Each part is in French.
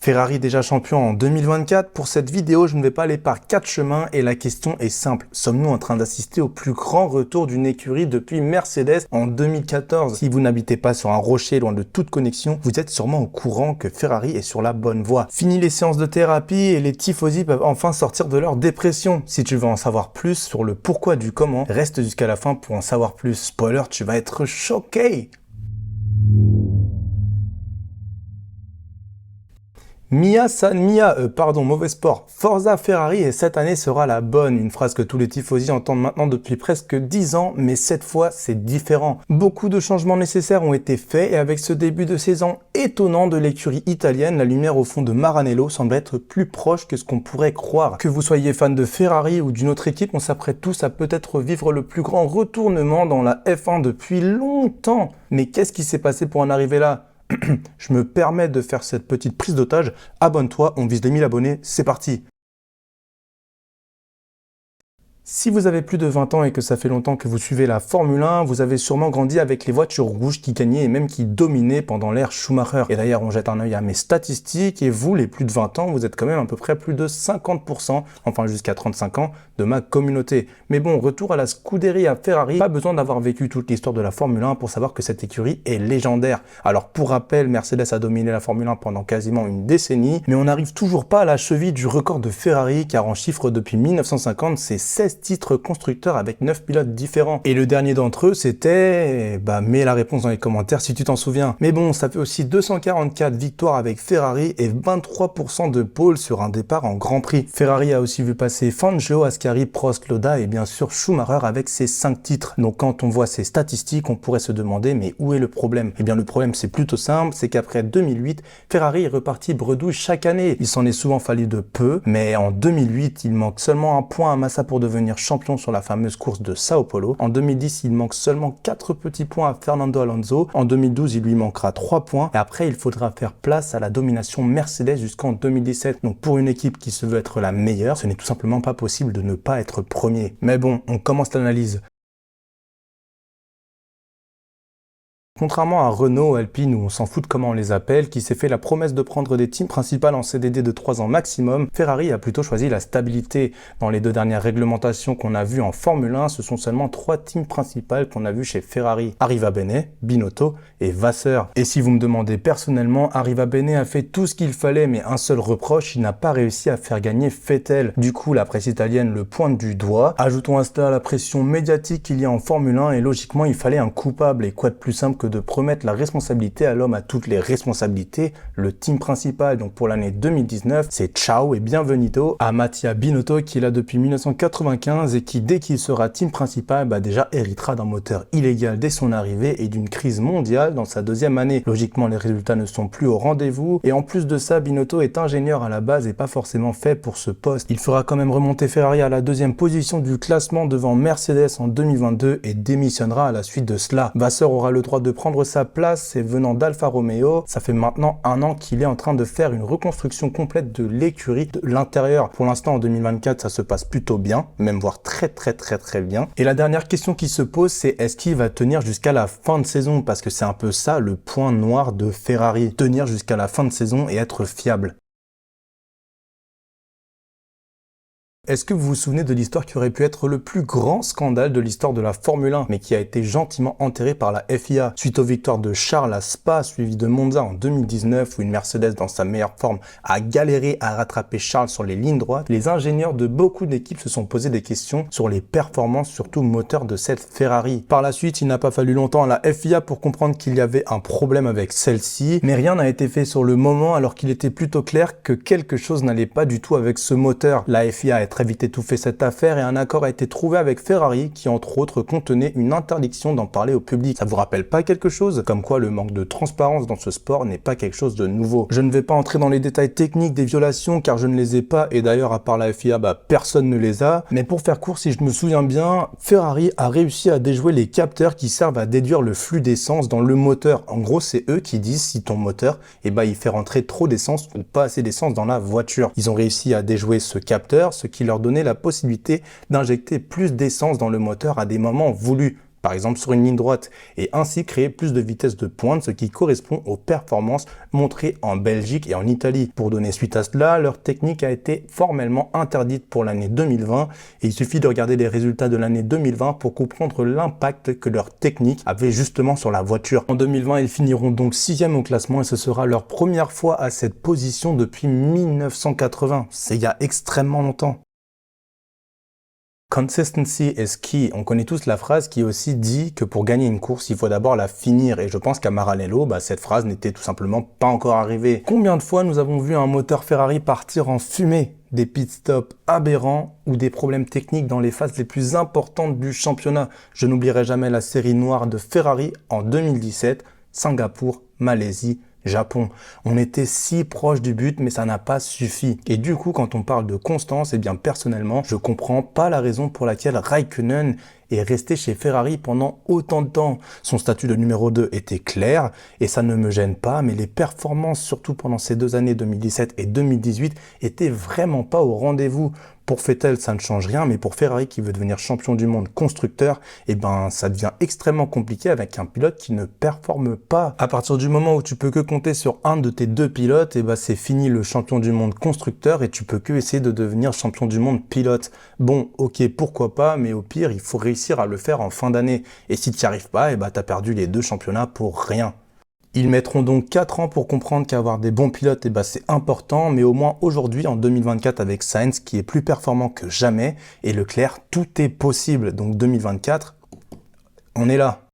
Ferrari déjà champion en 2024, pour cette vidéo je ne vais pas aller par 4 chemins et la question est simple. Sommes-nous en train d'assister au plus grand retour d'une écurie depuis Mercedes en 2014? Si vous n'habitez pas sur un rocher loin de toute connexion, vous êtes sûrement au courant que Ferrari est sur la bonne voie. Fini les séances de thérapie et les tifosi peuvent enfin sortir de leur dépression. Si tu veux en savoir plus sur le pourquoi du comment, reste jusqu'à la fin pour en savoir plus. Spoiler, tu vas être choqué! Mauvais sport. Forza Ferrari et cette année sera la bonne. Une phrase que tous les tifosi entendent maintenant depuis presque 10 ans, mais cette fois c'est différent. Beaucoup de changements nécessaires ont été faits et avec ce début de saison étonnant de l'écurie italienne, la lumière au fond de Maranello semble être plus proche que ce qu'on pourrait croire. Que vous soyez fan de Ferrari ou d'une autre équipe, on s'apprête tous à peut-être vivre le plus grand retournement dans la F1 depuis longtemps. Mais qu'est-ce qui s'est passé pour en arriver là ? Je me permets de faire cette petite prise d'otage. Abonne-toi, on vise les 1000 abonnés, c'est parti! Si vous avez plus de 20 ans et que ça fait longtemps que vous suivez la Formule 1, vous avez sûrement grandi avec les voitures rouges qui gagnaient et même qui dominaient pendant l'ère Schumacher. Et d'ailleurs, on jette un œil à mes statistiques et vous, les plus de 20 ans, vous êtes quand même à peu près plus de 50%, enfin jusqu'à 35 ans, de ma communauté. Mais bon, retour à la Scuderia Ferrari, pas besoin d'avoir vécu toute l'histoire de la Formule 1 pour savoir que cette écurie est légendaire. Alors pour rappel, Mercedes a dominé la Formule 1 pendant quasiment une décennie, mais on n'arrive toujours pas à la cheville du record de Ferrari, car en chiffres depuis 1950, c'est 16 titres constructeurs avec 9 pilotes différents. Et le dernier d'entre eux, c'était... mets la réponse dans les commentaires si tu t'en souviens. Mais bon, ça fait aussi 244 victoires avec Ferrari et 23% de pole sur un départ en Grand Prix. Ferrari a aussi vu passer Fangio, Ascari, Prost, Lauda et bien sûr Schumacher avec ses 5 titres. Donc quand on voit ces statistiques, on pourrait se demander mais où est le problème? Eh bien le problème c'est plutôt simple, c'est qu'après 2008, Ferrari est reparti bredouille chaque année. Il s'en est souvent fallu de peu, mais en 2008, il manque seulement un point à Massa pour devenir champion sur la fameuse course de Sao Paulo. En 2010, il manque seulement 4 petits points à Fernando Alonso. En 2012, il lui manquera 3 points. Et après, il faudra faire place à la domination Mercedes jusqu'en 2017. Donc pour une équipe qui se veut être la meilleure, ce n'est tout simplement pas possible de ne pas être premier. Mais bon, on commence l'analyse. Contrairement à Renault, Alpine ou on s'en fout de comment on les appelle, qui s'est fait la promesse de prendre des teams principales en CDD de 3 ans maximum, Ferrari a plutôt choisi la stabilité. Dans les 2 dernières réglementations qu'on a vues en Formule 1, ce sont seulement 3 teams principales qu'on a vues chez Ferrari. Arrivabene, Binotto et Vasseur. Et si vous me demandez personnellement, Arrivabene a fait tout ce qu'il fallait, mais un seul reproche, il n'a pas réussi à faire gagner Vettel. Du coup, la presse italienne le pointe du doigt. Ajoutons à cela la pression médiatique qu'il y a en Formule 1 et logiquement, il fallait un coupable. Et quoi de plus simple que de promettre la responsabilité à l'homme à toutes les responsabilités, le team principal. Donc pour l'année 2019, c'est ciao et bienvenido à Mattia Binotto qui est là depuis 1995 et qui dès qu'il sera team principal, déjà héritera d'un moteur illégal dès son arrivée et d'une crise mondiale dans sa 2e année. Logiquement, les résultats ne sont plus au rendez-vous et en plus de ça, Binotto est ingénieur à la base et pas forcément fait pour ce poste. Il fera quand même remonter Ferrari à la 2e position du classement devant Mercedes en 2022 et démissionnera à la suite de cela. Vasseur aura le droit de prendre sa place et venant d'Alfa Romeo, ça fait maintenant 1 an qu'il est en train de faire une reconstruction complète de l'écurie de l'intérieur. Pour l'instant en 2024 ça se passe plutôt bien, même voire très bien. Et la dernière question qui se pose c'est est-ce qu'il va tenir jusqu'à la fin de saison? Parce que c'est un peu ça le point noir de Ferrari, tenir jusqu'à la fin de saison et être fiable. Est-ce que vous vous souvenez de l'histoire qui aurait pu être le plus grand scandale de l'histoire de la Formule 1, mais qui a été gentiment enterré par la FIA suite aux victoires de Charles à Spa, suivi de Monza en 2019, où une Mercedes dans sa meilleure forme a galéré à rattraper Charles sur les lignes droites? Les ingénieurs de beaucoup d'équipes se sont posé des questions sur les performances, surtout moteurs de cette Ferrari. Par la suite, il n'a pas fallu longtemps à la FIA pour comprendre qu'il y avait un problème avec celle-ci, mais rien n'a été fait sur le moment alors qu'il était plutôt clair que quelque chose n'allait pas du tout avec ce moteur. La FIA a très vite étouffer cette affaire et un accord a été trouvé avec Ferrari qui entre autres contenait une interdiction d'en parler au public. Ça vous rappelle pas quelque chose? Comme quoi le manque de transparence dans ce sport n'est pas quelque chose de nouveau. Je ne vais pas entrer dans les détails techniques des violations car je ne les ai pas et d'ailleurs à part la FIA personne ne les a. Mais pour faire court, si je me souviens bien, Ferrari a réussi à déjouer les capteurs qui servent à déduire le flux d'essence dans le moteur. En gros c'est eux qui disent si ton moteur il fait rentrer trop d'essence ou pas assez d'essence dans la voiture. Ils ont réussi à déjouer ce capteur, ce qui leur donnait la possibilité d'injecter plus d'essence dans le moteur à des moments voulus. par exemple sur une ligne droite, et ainsi créer plus de vitesse de pointe, ce qui correspond aux performances montrées en Belgique et en Italie. Pour donner suite à cela, leur technique a été formellement interdite pour l'année 2020, et il suffit de regarder les résultats de l'année 2020 pour comprendre l'impact que leur technique avait justement sur la voiture. En 2020, ils finiront donc 6e au classement et ce sera leur première fois à cette position depuis 1980. C'est il y a extrêmement longtemps. Consistency is key. On connaît tous la phrase qui aussi dit que pour gagner une course, il faut d'abord la finir. Et je pense qu'à Maranello, cette phrase n'était tout simplement pas encore arrivée. Combien de fois nous avons vu un moteur Ferrari partir en fumée? Des pit stops aberrants ou des problèmes techniques dans les phases les plus importantes du championnat. Je n'oublierai jamais la série noire de Ferrari en 2017, Singapour, Malaisie, Japon. On était si proche du but, mais ça n'a pas suffi. Et du coup, quand on parle de constance, personnellement, je comprends pas la raison pour laquelle Raikkonen est resté chez Ferrari pendant autant de temps. Son statut de numéro 2 était clair et ça ne me gêne pas, mais les performances, surtout pendant ces 2 années 2017 et 2018, étaient vraiment pas au rendez-vous. Pour Vettel, ça ne change rien, mais pour Ferrari qui veut devenir champion du monde constructeur, ça devient extrêmement compliqué avec un pilote qui ne performe pas. À partir du moment où tu peux que compter sur un de tes 2 pilotes, c'est fini le champion du monde constructeur et tu peux que essayer de devenir champion du monde pilote. Bon, ok, pourquoi pas, mais au pire, il faut réussir à le faire en fin d'année. Et si tu n'y arrives pas, t'as perdu les 2 championnats pour rien. Ils mettront donc 4 ans pour comprendre qu'avoir des bons pilotes, c'est important, mais au moins aujourd'hui, en 2024, avec Sainz, qui est plus performant que jamais, et Leclerc, tout est possible. Donc 2024, on est là.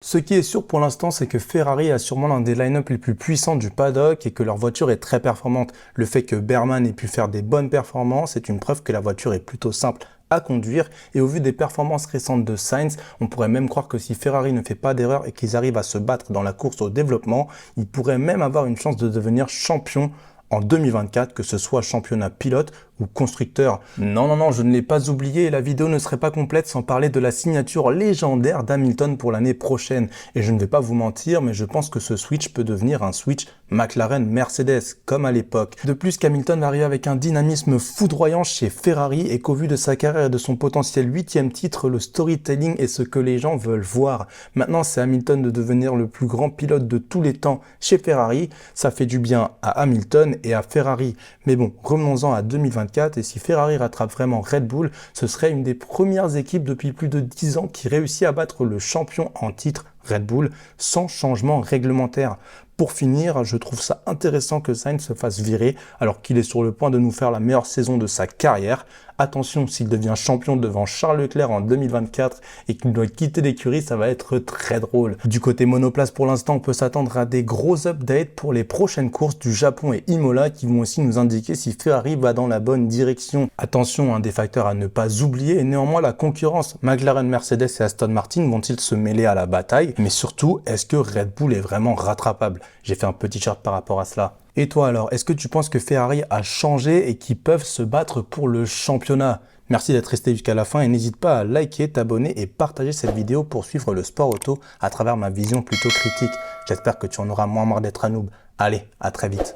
Ce qui est sûr pour l'instant, c'est que Ferrari a sûrement l'un des line-up les plus puissants du paddock et que leur voiture est très performante. Le fait que Berman ait pu faire des bonnes performances est une preuve que la voiture est plutôt simple à conduire, et au vu des performances récentes de Sainz, on pourrait même croire que si Ferrari ne fait pas d'erreur et qu'ils arrivent à se battre dans la course au développement, ils pourraient même avoir une chance de devenir champion en 2024, que ce soit championnat pilote ou constructeur. Non, je ne l'ai pas oublié, la vidéo ne serait pas complète sans parler de la signature légendaire d'Hamilton pour l'année prochaine. Et je ne vais pas vous mentir, mais je pense que ce switch peut devenir un switch McLaren-Mercedes, comme à l'époque. De plus qu'Hamilton va arriver avec un dynamisme foudroyant chez Ferrari et qu'au vu de sa carrière et de son potentiel 8e titre, le storytelling est ce que les gens veulent voir. Maintenant, c'est Hamilton de devenir le plus grand pilote de tous les temps chez Ferrari. Ça fait du bien à Hamilton et à Ferrari. Mais bon, revenons-en à 2024. Et si Ferrari rattrape vraiment Red Bull, ce serait une des premières équipes depuis plus de 10 ans qui réussit à battre le champion en titre Red Bull sans changement réglementaire. Pour finir, je trouve ça intéressant que Sainz se fasse virer alors qu'il est sur le point de nous faire la meilleure saison de sa carrière. Attention, s'il devient champion devant Charles Leclerc en 2024 et qu'il doit quitter l'écurie, ça va être très drôle. Du côté monoplace, pour l'instant, on peut s'attendre à des gros updates pour les prochaines courses du Japon et Imola qui vont aussi nous indiquer si Ferrari va dans la bonne direction. Attention, des facteurs à ne pas oublier, et néanmoins la concurrence. McLaren, Mercedes et Aston Martin vont-ils se mêler à la bataille? Mais surtout, est-ce que Red Bull est vraiment rattrapable? J'ai fait un petit chart par rapport à cela. Et toi alors, est-ce que tu penses que Ferrari a changé et qu'ils peuvent se battre pour le championnat? Merci d'être resté jusqu'à la fin et n'hésite pas à liker, t'abonner et partager cette vidéo pour suivre le sport auto à travers ma vision plutôt critique. J'espère que tu en auras moins marre d'être un noob. Allez, à très vite.